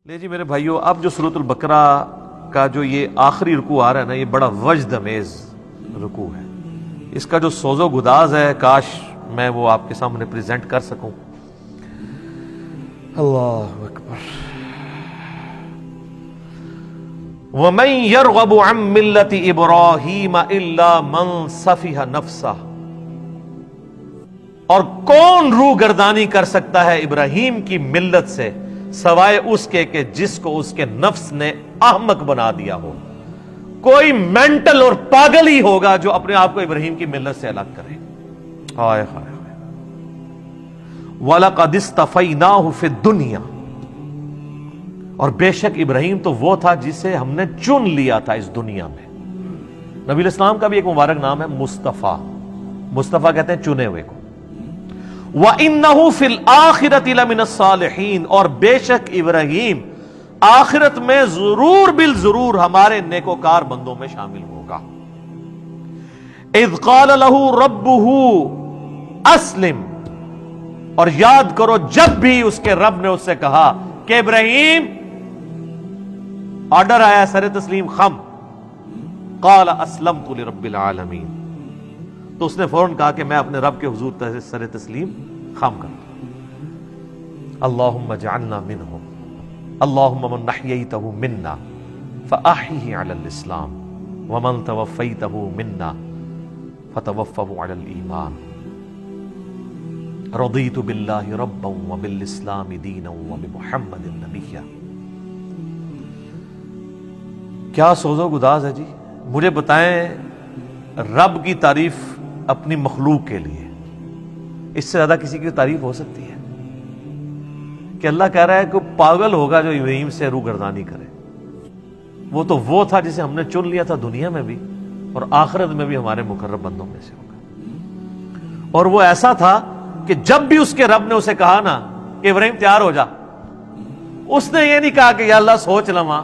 لے جی میرے بھائیو، اب جو سورۃ البقرہ کا جو یہ آخری رکوع آ رہا ہے نا، یہ بڑا وجد امیز رکوع ہے۔ اس کا جو سوز و گداز ہے، کاش میں وہ آپ کے سامنے پریزنٹ کر سکوں۔ اللہ اکبر۔ وَمَن يَرْغَبُ عَن مِّلَّةِ إِبْرَاهِيمَ إِلَّا مَن سَفِهَ نَفْسَهُ، اور کون روگردانی کر سکتا ہے ابراہیم کی ملت سے سوائے اس کے کہ جس کو اس کے نفس نے احمق بنا دیا ہو۔ کوئی مینٹل اور پاگل ہی ہوگا جو اپنے آپ کو ابراہیم کی ملت سے الگ کرے۔ ہائے ہائے ہائے۔ وَلَقَدِ اصْطَفَيْنَاهُ فِي الدُّنْيَا، اور بے شک ابراہیم تو وہ تھا جسے ہم نے چن لیا تھا اس دنیا میں۔ نبی علیہ السلام کا بھی ایک مبارک نام ہے مصطفیٰ۔ مصطفیٰ کہتے ہیں چنے ہوئے کو۔ وَإِنَّهُ فِي الْآخِرَةِ لَمِنَ الصَّالِحِينَ، اور بے شک ابراہیم آخرت میں ضرور بالضرور ہمارے نیکوکار بندوں میں شامل ہوگا۔ اِذْ قَالَ لَهُ رَبُّهُ أَسْلِمْ، اور یاد کرو جب بھی اس کے رب نے اس سے کہا کہ ابراہیم، آرڈر آیا سر تسلیم خم، قَالَ أَسْلَمْتُ لِرَبِّ الْعَالَمِينَ، تو اس نے فوراً کہا کہ میں اپنے رب کے حضور سر تسلیم خم کرتا ہوں۔ اللہم اجعلنا منہم، اللہم من احییتہ منا فاحیہ علی الاسلام، ومن توفیتہ منا فتوفہ علی الایمان، رضیت باللہ ربا وبالاسلام دینا وبمحمد نبیا۔ کیا سوز و گداز ہے جی۔ مجھے بتائیں رب کی تعریف اپنی مخلوق کے لیے اس سے زیادہ کسی کی تعریف ہو سکتی ہے؟ کہ اللہ کہہ رہا ہے کہ پاگل ہوگا جو ابراہیم سے روگردانی کرے۔ وہ تو وہ تھا جسے ہم نے چن لیا تھا دنیا میں بھی اور آخرت میں بھی ہمارے مقرب بندوں میں سے ہوگا۔ اور وہ ایسا تھا کہ جب بھی اس کے رب نے اسے کہا نا کہ ابراہیم تیار ہو جا، اس نے یہ نہیں کہا کہ یا اللہ سوچ لواں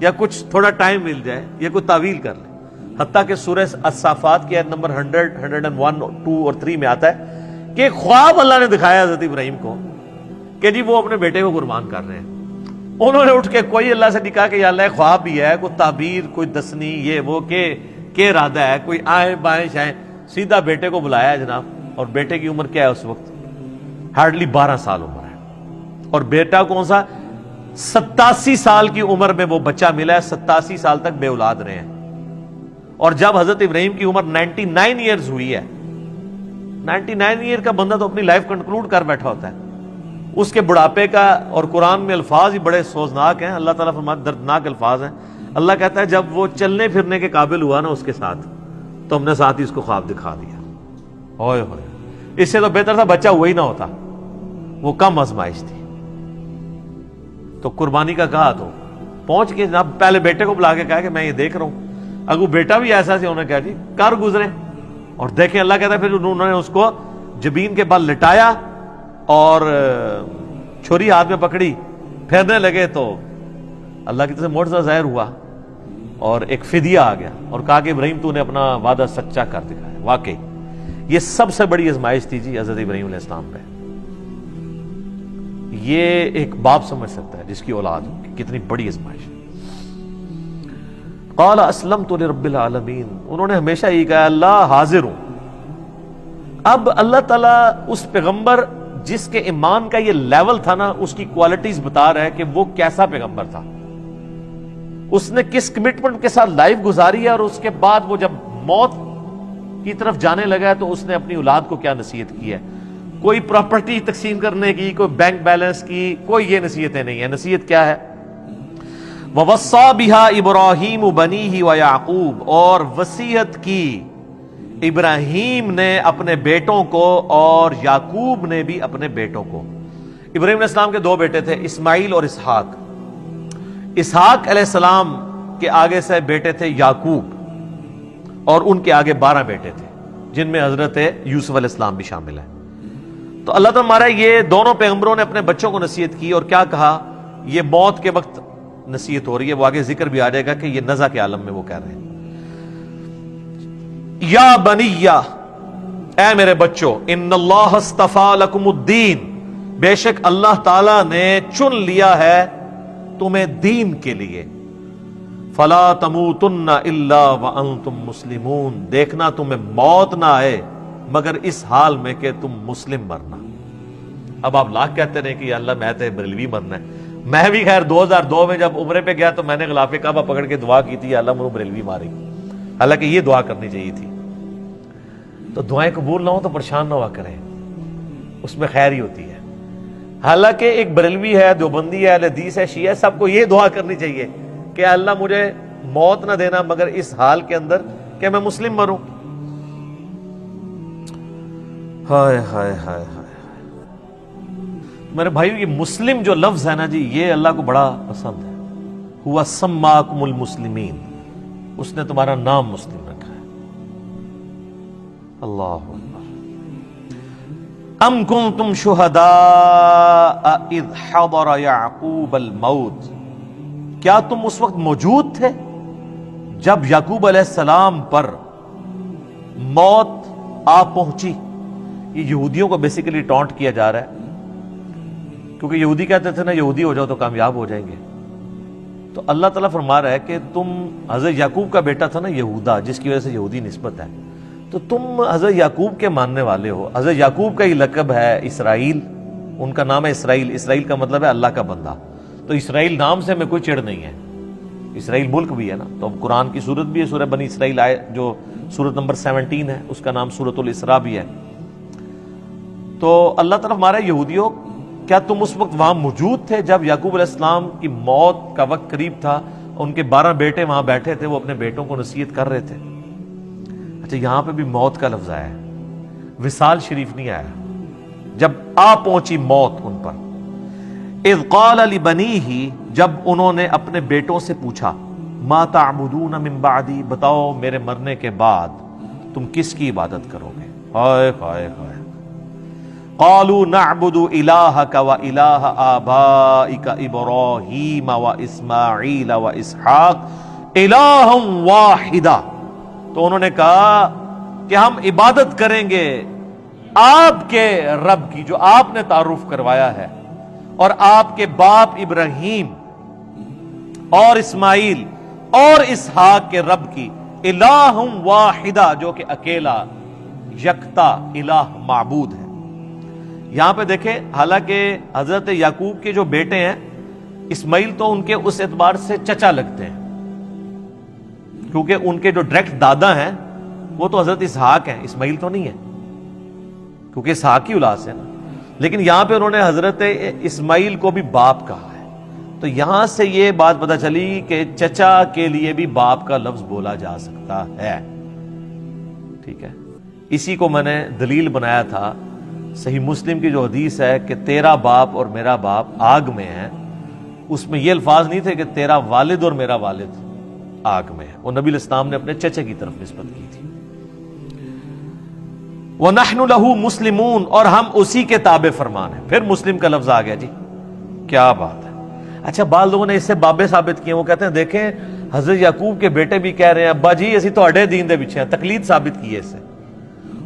یا کچھ تھوڑا ٹائم مل جائے یا کوئی تعویل کر لے۔ حتیٰ کہ سورہ الصافات کی آیت نمبر 100، 101، 2 اور 3 میں آتا ہے کہ خواب اللہ نے دکھایا حضرت ابراہیم کو کہ جی وہ اپنے بیٹے کو قربان کر رہے ہیں۔ انہوں نے اٹھ کے کوئی اللہ سے نہیں کہا کہ یا اللہ خواب بھی ہے، کوئی تعبیر، کوئی دسنی، یہ وہ کہ ارادہ ہے، کوئی آئیں بائیں شائیں، سیدھا بیٹے کو بلایا ہے جناب۔ اور بیٹے کی عمر کیا ہے اس وقت؟ ہارڈلی 12 سال عمر ہے۔ اور بیٹا کون سا؟ 87 سال کی عمر میں وہ بچہ ملا ہے، 87 سال تک بے اولاد رہے ہیں۔ اور جب حضرت ابراہیم کی عمر 99 ایئرز ہوئی ہے، 99 ایئر کا بندہ تو اپنی لائف کنکلوڈ کر بیٹھا ہوتا ہے، اس کے بڑھاپے کا، اور قرآن میں الفاظ ہی بڑے سوزناک ہیں، اللہ تعالیٰ فرماتے دردناک الفاظ ہیں۔ اللہ کہتا ہے جب وہ چلنے پھرنے کے قابل ہوا نا اس کے ساتھ، تو ہم نے ساتھ ہی اس کو خواب دکھا دیا۔ ہوئے ہوئے، اس سے تو بہتر تھا بچہ ہوا ہی نہ ہوتا، وہ کم آزمائش تھی۔ تو قربانی کا کہا تو پہنچ کے جناب پہلے بیٹے کو بلا کے کہا کہ میں یہ دیکھ رہا ہوں۔ اگر بیٹا بھی ایسا سے انہوں نے کہا جی کر گزرے، اور دیکھیں اللہ کہتا ہے پھر انہوں نے اس کو جبین کے بل لٹایا اور چھری ہاتھ میں پکڑی، پھیرنے لگے تو اللہ کی طرف سے معجزہ ظاہر ہوا اور ایک فدیہ آ گیا، اور کہا کہ ابراہیم تو نے اپنا وعدہ سچا کر دکھایا۔ واقعی یہ سب سے بڑی آزمائش تھی جی حضرت ابراہیم علیہ السلام پہ۔ یہ ایک باپ سمجھ سکتا ہے جس کی اولاد ہو کہ کتنی بڑی آزمائش ہے۔ قال اسلمت لرب العالمین، انہوں نے ہمیشہ یہ کہا اللہ حاضر ہوں۔ اب اللہ تعالیٰ اس پیغمبر جس کے ایمان کا یہ لیول تھا نا، اس کی کوالٹیز بتا رہا ہے کہ وہ کیسا پیغمبر تھا، اس نے کس کمٹمنٹ کے ساتھ لائف گزاری ہے، اور اس کے بعد وہ جب موت کی طرف جانے لگا ہے تو اس نے اپنی اولاد کو کیا نصیحت کی ہے۔ کوئی پراپرٹی تقسیم کرنے کی، کوئی بینک بیلنس کی، کوئی یہ نصیحتیں نہیں ہیں۔ نصیحت کیا ہے؟ وَوَصَّى بِهَا إِبْرَاهِيمُ بَنِيهِ وَيَعْقُوبُ، اور وصیت کی ابراہیم نے اپنے بیٹوں کو اور یعقوب نے بھی اپنے بیٹوں کو۔ ابراہیم علیہ السلام کے 2 بیٹے تھے، اسماعیل اور اسحاق۔ اسحاق علیہ السلام کے آگے سے بیٹے تھے یعقوب، اور ان کے آگے 12 بیٹے تھے جن میں حضرت یوسف علیہ السلام بھی شامل ہے۔ تو اللہ تعالیٰ ہمارا یہ دونوں پیغمبروں نے اپنے بچوں کو نصیحت کی، اور کیا کہا؟ یہ موت کے وقت نصیحت ہو رہی ہے، وہ آگے ذکر بھی آ جائے گا کہ یہ نزع کے عالم میں وہ کہہ رہے ہیں یا بنیہ، اے میرے بچوں، ان اللہ اصطفیٰ لکم الدین، بے شک اللہ تعالیٰ نے چن لیا ہے تمہیں دین کے لیے، فلا تموتن الا وانتم مسلمون، دیکھنا تمہیں موت نہ آئے مگر اس حال میں کہ تم مسلم مرنا۔ اب آپ لاکھ کہتے رہے کہ یا اللہ میں تو بریلوی مرنا ہے۔ میں بھی خیر 2002 میں جب عمرے پہ گیا تو میں نے غلاف کعبہ پکڑ کے دعا کی تھی، یا اللہ مجھے بریلوی مارے، حالانکہ یہ دعا کرنی چاہیے تھی۔ تو دعائیں قبول نہ ہوں تو پریشان نہ ہوا کریں، اس میں خیر ہی ہوتی ہے۔ حالانکہ ایک بریلوی ہے، دیوبندی ہے، اہل حدیث ہے، شیعہ ہے، سب کو یہ دعا کرنی چاہیے کہ اللہ مجھے موت نہ دینا مگر اس حال کے اندر کہ میں مسلم مروں۔ ہائے ہائے ہائے ہائے میرے بھائیو، یہ مسلم جو لفظ ہے نا جی، یہ اللہ کو بڑا پسند ہے۔ ہوا سماکم المسلمین، اس نے تمہارا نام مسلم رکھا ہے۔ اللہ اکبر۔ ام کنتم شہداء اذ حضر یعقوب الموت، کیا تم اس وقت موجود تھے جب یعقوب علیہ السلام پر موت آ پہنچی؟ یہ یہودیوں کو بیسیکلی ٹونٹ کیا جا رہا ہے، کیونکہ یہودی کہتے تھے نا یہودی ہو جاؤ تو کامیاب ہو جائیں گے۔ تو اللہ تعالیٰ فرما رہا ہے کہ تم حضرت یعقوب کا بیٹا تھا نا یہودا، جس کی وجہ سے یہودی نسبت ہے، تو تم حضرت یعقوب کے ماننے والے ہو۔ حضرت یعقوب کا ہی لقب ہے اسرائیل، ان کا نام ہے اسرائیل۔ اسرائیل کا مطلب ہے اللہ کا بندہ۔ تو اسرائیل نام سے ہمیں کوئی چڑ نہیں ہے، اسرائیل ملک بھی ہے نا۔ تو اب قرآن کی سورت بھی ہے، سورہ بنی اسرائیل آئے جو سورت نمبر 17 ہے، اس کا نام سورت الاسراء بھی ہے۔ تو اللہ تعالیٰ ہمارے یہودیوں، کیا تم اس وقت وہاں موجود تھے جب یعقوب علیہ السلام کی موت کا وقت قریب تھا؟ ان کے 12 بیٹے وہاں بیٹھے تھے، وہ اپنے بیٹوں کو نصیحت کر رہے تھے۔ اچھا، یہاں پہ بھی موت کا لفظ آیا ہے، وصال شریف نہیں آیا۔ جب آ پہنچی موت ان پر، اذ قال لبنیہ، جب انہوں نے اپنے بیٹوں سے پوچھا، ما تعبدون من بعدی، بتاؤ میرے مرنے کے بعد تم کس کی عبادت کرو گے؟ ہائے ہائے ہائے۔ قالوا نعبد الہک و الہ آبائک ابراہیم و اسماعیل و اسحاق الہا واحدا، تو انہوں نے کہا کہ ہم عبادت کریں گے آپ کے رب کی، جو آپ نے تعارف کروایا ہے، اور آپ کے باپ ابراہیم اور اسماعیل اور اسحاق کے رب کی، الہ واحدہ، جو کہ اکیلا یکتا الہ معبود ہے۔ یہاں پہ دیکھیں، حالانکہ حضرت یعقوب کے جو بیٹے ہیں اسماعیل تو ان کے اس اعتبار سے چچا لگتے ہیں، کیونکہ ان کے جو ڈائریکٹ دادا ہیں وہ تو حضرت اسحاق ہیں، اسماعیل تو نہیں ہے، کیونکہ اسحاق کی اولاد سے نا۔ لیکن یہاں پہ انہوں نے حضرت اسماعیل کو بھی باپ کہا ہے، تو یہاں سے یہ بات پتہ چلی کہ چچا کے لیے بھی باپ کا لفظ بولا جا سکتا ہے۔ ٹھیک ہے، اسی کو میں نے دلیل بنایا تھا صحیح مسلم کی جو حدیث ہے کہ تیرا باپ اور میرا باپ آگ میں ہے، اس میں یہ الفاظ نہیں تھے کہ تیرا والد اور میرا والد آگ میں ہے، وہ نبی علیہ السلام نے اپنے چچے کی طرف نسبت کی تھی۔ وَنَحْنُ لَهُ مُسْلِمُونَ، اور ہم اسی کے تابع فرمان ہیں۔ پھر مسلم کا لفظ آ گیا جی، کیا بات ہے۔ اچھا، بعض لوگوں نے اس سے بابے ثابت کیے، وہ کہتے ہیں دیکھیں حضرت یعقوب کے بیٹے بھی کہہ رہے ہیں ابا جی اسی تو اڈے دین دے پیچھے ہیں، تقلید ثابت کی ہے اس سے۔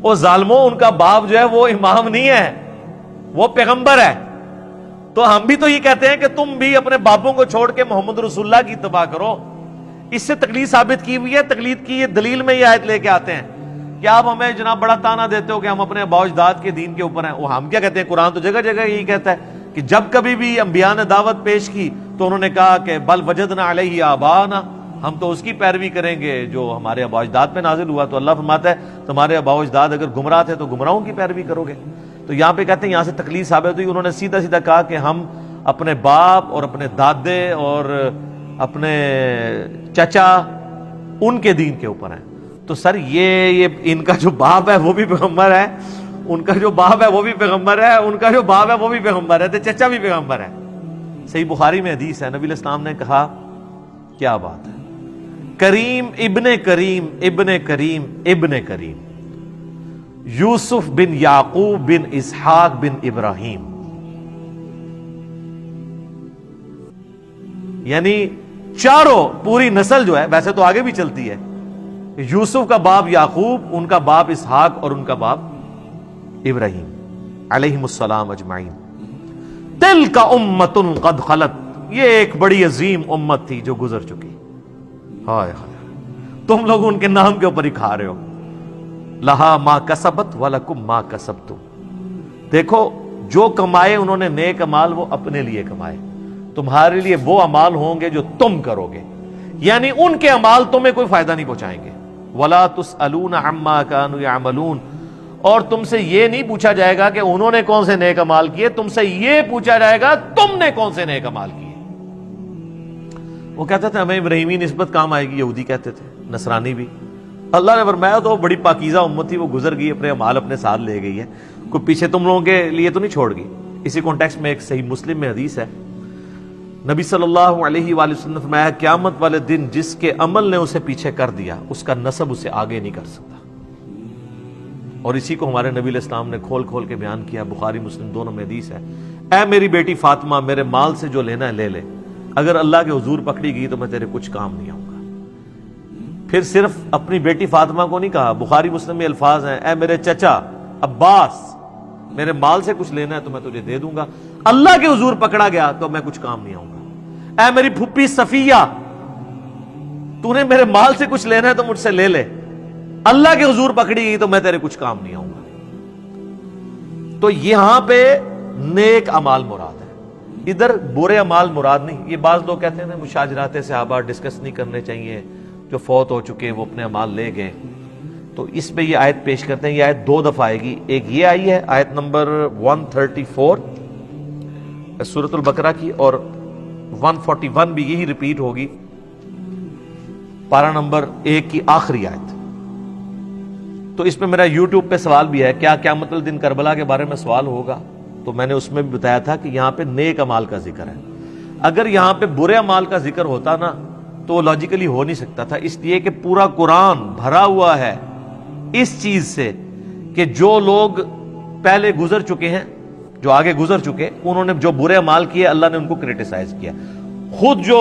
وہ ظالموں، ان کا باپ جو ہے وہ امام نہیں ہے، وہ پیغمبر ہے۔ تو ہم بھی تو یہ کہتے ہیں کہ تم بھی اپنے باپوں کو چھوڑ کے محمد رسول اللہ کی اتباع کرو۔ اس سے تقلید ثابت کی ہوئی ہے۔ تقلید کی یہ دلیل میں یہ آیت لے کے آتے ہیں کہ آپ ہمیں جناب بڑا تانا دیتے ہو کہ ہم اپنے آباء و اجداد کے دین کے اوپر ہیں۔ وہ ہم کیا کہتے ہیں، قرآن تو جگہ جگہ یہی کہتا ہے کہ جب کبھی بھی انبیاء نے دعوت پیش کی تو انہوں نے کہا کہ بل وجدنا علیہ آباءنا، ہم تو اس کی پیروی کریں گے جو ہمارے آباء و اجداد پہ نازل ہوا۔ تو اللہ فرماتا ہے تمہارے آباء و اجداد اگر گمراہ تھے تو گمراہوں کی پیروی کرو گے۔ تو یہاں پہ کہتے ہیں یہاں سے تقلید ثابت ہوئی۔ انہوں نے سیدھا سیدھا کہا کہ ہم اپنے باپ اور اپنے دادے اور اپنے چچا ان کے دین کے اوپر ہیں۔ تو سر یہ ان کا جو باپ ہے وہ بھی پیغمبر ہے، ان کا جو باپ ہے وہ بھی پیغمبر ہے، ان کا جو باپ ہے وہ بھی پیغمبر ہے، تو چچا بھی پیغمبر ہے۔ صحیح بخاری میں حدیث ہے، نبی علیہ السلام نے کہا، کیا بات ہے، کریم ابن کریم ابن کریم ابن کریم، یوسف بن یعقوب بن اسحاق بن ابراہیم، یعنی چاروں پوری نسل جو ہے، ویسے تو آگے بھی چلتی ہے، یوسف کا باپ یعقوب، ان کا باپ اسحاق اور ان کا باپ ابراہیم علیہم السلام اجمعین۔ تلک امۃ قد خلت، یہ ایک بڑی عظیم امت تھی جو گزر چکی. ہائے ہائے تم لوگ ان کے نام کے اوپر ہی کھا رہے ہو. لہا ما کسبت ولکم ما کسبتم. دیکھو جو کمائے انہوں نے نیک اعمال وہ اپنے لیے کمائے, تمہارے لیے وہ اعمال ہوں گے جو تم کرو گے, یعنی ان کے اعمال تمہیں کوئی فائدہ نہیں پہنچائیں گے. ولا تسألون عما كانوا يعملون, اور تم سے یہ نہیں پوچھا جائے گا کہ انہوں نے کون سے نیک اعمال کیے, تم سے یہ پوچھا جائے گا تم نے کون سے نیک اعمال کیے. وہ کہتے تھے ہمیں ابراہیمی نسبت کام آئے گی, یہودی کہتے تھے, نصرانی بھی. اللہ نے فرمایا تو بڑی پاکیزہ امت تھی, وہ گزر گئی, اپنے اعمال اپنے ساتھ لے گئی ہے, کوئی پیچھے تم لوگوں کے لیے تو نہیں چھوڑ گئی. اسی کانٹیکسٹ میں ایک صحیح مسلم میں حدیث ہے, نبی صلی اللہ علیہ وآلہ وسلم نے فرمایا قیامت والے دن جس کے عمل نے اسے پیچھے کر دیا اس کا نسب اسے آگے نہیں کر سکتا. اور اسی کو ہمارے نبی علیہ السلام نے کھول کھول کے بیان کیا, بخاری مسلم دونوں میں حدیث ہے, اے میری بیٹی فاطمہ میرے مال سے جو لینا ہے لے لے, اگر اللہ کے حضور پکڑی گئی تو میں تیرے کچھ کام نہیں آؤں گا. پھر صرف اپنی بیٹی فاطمہ کو نہیں کہا, بخاری مسلم میں الفاظ ہیں, اے میرے چچا عباس میرے مال سے کچھ لینا ہے تو میں تجھے دے دوں گا, اللہ کے حضور پکڑا گیا تو میں کچھ کام نہیں آؤں گا. اے میری پھپھی صفیہ تو نے میرے مال سے کچھ لینا ہے تو مجھ سے لے لے, اللہ کے حضور پکڑی گئی تو میں تیرے کچھ کام نہیں آؤں گا. تو یہاں پہ نیک اعمال مراد ہے, ادھر برے اعمال مراد نہیں. یہ بعض لوگ کہتے ہیں مشاجرات صحابہ ڈسکس نہیں کرنے چاہیے, جو فوت ہو چکے وہ اپنے اعمال لے گئے. تو اس پہ یہ آیت پیش کرتے ہیں, یہ آیت دو دفعہ آئے گی. ایک یہ آئی ہے آیت نمبر 134 سورۃ البقرہ کی, اور 141 بھی یہی ریپیٹ ہوگی پارہ نمبر 1 کی آخری آیت. تو اس پہ میرا یوٹیوب پہ سوال بھی ہے, کیا قیامت الدن کربلا کے بارے میں سوال ہوگا, تو میں نے اس میں بھی بتایا تھا کہ یہاں پہ نیک اعمال کا ذکر ہے. اگر یہاں پہ برے اعمال کا ذکر ہوتا نا تو وہ لاجیکلی ہو نہیں سکتا تھا, اس لیے کہ پورا قرآن بھرا ہوا ہے اس چیز سے کہ جو لوگ پہلے گزر چکے ہیں, جو آگے گزر چکے, انہوں نے جو برے اعمال کیے اللہ نے ان کو کریٹیسائز کیا. خود جو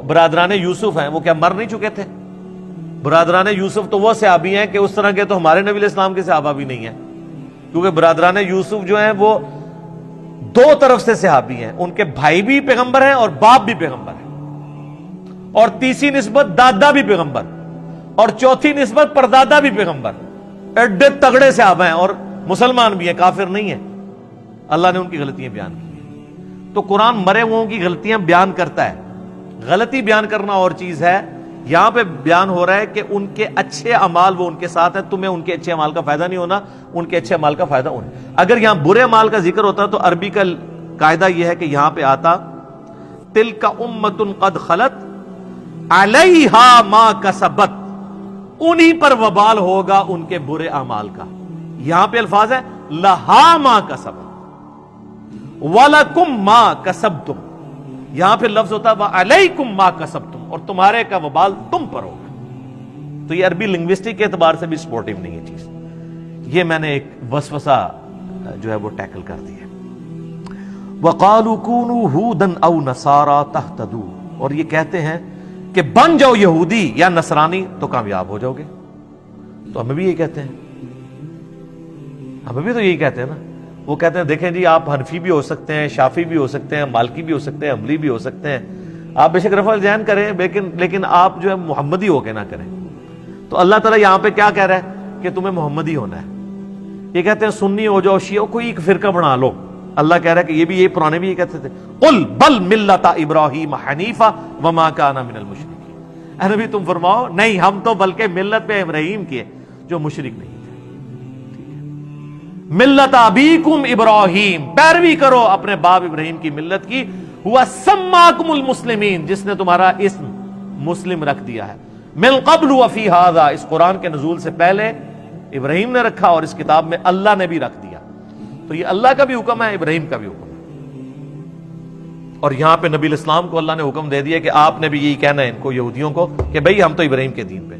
برادران یوسف ہیں وہ کیا مر نہیں چکے تھے؟ برادران یوسف تو وہ صحابی ہیں کہ اس طرح کے تو ہمارے نبی علیہ السلام کے صحابہ بھی نہیں ہیں, کیونکہ برادران یوسف جو ہیں وہ دو طرف سے صحابی ہیں, ان کے بھائی بھی پیغمبر ہیں اور باپ بھی پیغمبر ہیں, اور تیسری نسبت دادا بھی پیغمبر, اور چوتھی نسبت پردادا بھی پیغمبر. ایڈے تگڑے صحابہ ہیں اور مسلمان بھی ہیں, کافر نہیں ہیں. اللہ نے ان کی غلطیاں بیان کی ہیں. تو قرآن مرے ہوئوں کی غلطیاں بیان کرتا ہے, غلطی بیان کرنا اور چیز ہے. یہاں پہ بیان ہو رہا ہے کہ ان کے اچھے اعمال وہ ان کے ساتھ ہیں, تمہیں ان کے اچھے اعمال کا فائدہ نہیں ہونا, ان کے اچھے اعمال کا فائدہ انہیں. اگر یہاں برے اعمال کا ذکر ہوتا تو عربی کا قاعدہ یہ ہے کہ یہاں پہ آتا تلک امۃ قد خلت علیہا ما کسبت, انہی پر وبال ہوگا ان کے برے اعمال کا. یہاں پہ الفاظ ہے لہا ما کسبت وَلَكُمْ مَا كَسَبْتُمْ, یہاں پہ لفظ ہوتا ہے وَعَلَيْكُمْ مَا كَسَبْتُمْ, اور تمہارے کا وبال تم پر ہوگا. تو یہ عربی لنگوسٹک کے اعتبار سے بھی سپورٹیو نہیں ہے چیز. یہ میں نے ایک وسوسہ جو ہے وہ ٹیکل کر دیا. وَقَالُوا كُونُوا هُودًا أَوْ نَصَارَىٰ تَهْتَدُوا, اور یہ کہتے ہیں کہ بن جاؤ یہودی یا نصرانی تو کامیاب ہو جاؤ گے. تو ہمیں بھی یہی کہتے ہیں, ہمیں بھی تو یہی کہتے ہیں نا. وہ کہتے ہیں دیکھیں جی آپ حنفی بھی ہو سکتے ہیں, شافی بھی ہو سکتے ہیں, مالکی بھی ہو سکتے ہیں, حنبلی بھی ہو سکتے ہیں, آپ بے شک رفع الذہن کریں, لیکن آپ جو ہے محمدی ہو کے نہ کریں. تو اللہ تعالیٰ یہاں پہ کیا کہہ رہا ہے کہ تمہیں محمدی ہونا ہے. یہ کہتے ہیں سنی ہو جاؤ, شیعہ, کوئی ایک فرقہ بنا لو. اللہ کہہ رہا ہے کہ یہ بھی, یہ پرانے بھی یہ کہتے تھے قل بل ملت ابراہیم حنیفا وما کان من المشرکین. اے نبی تم فرماؤ نہیں, ہم تو بلکہ ملت پہ ابراہیم کی ہے جو مشرک نہیں تھے. ملت ابیکم ابراہیم, پیروی کرو اپنے باپ ابراہیم کی ملت کی. ہوا سماکم المسلمین, جس نے تمہارا اسم مسلم رکھ دیا ہے. من قبل وفی ھذا, اس قرآن کے نزول سے پہلے ابراہیم نے رکھا اور اس کتاب میں اللہ نے بھی رکھ دیا. تو یہ اللہ کا بھی حکم ہے, ابراہیم کا بھی حکم ہے. اور یہاں پہ نبی الاسلام کو اللہ نے حکم دے دیا کہ آپ نے بھی یہی کہنا ہے ان کو, یہودیوں کو, کہ بھئی ہم تو ابراہیم کے دین پہ.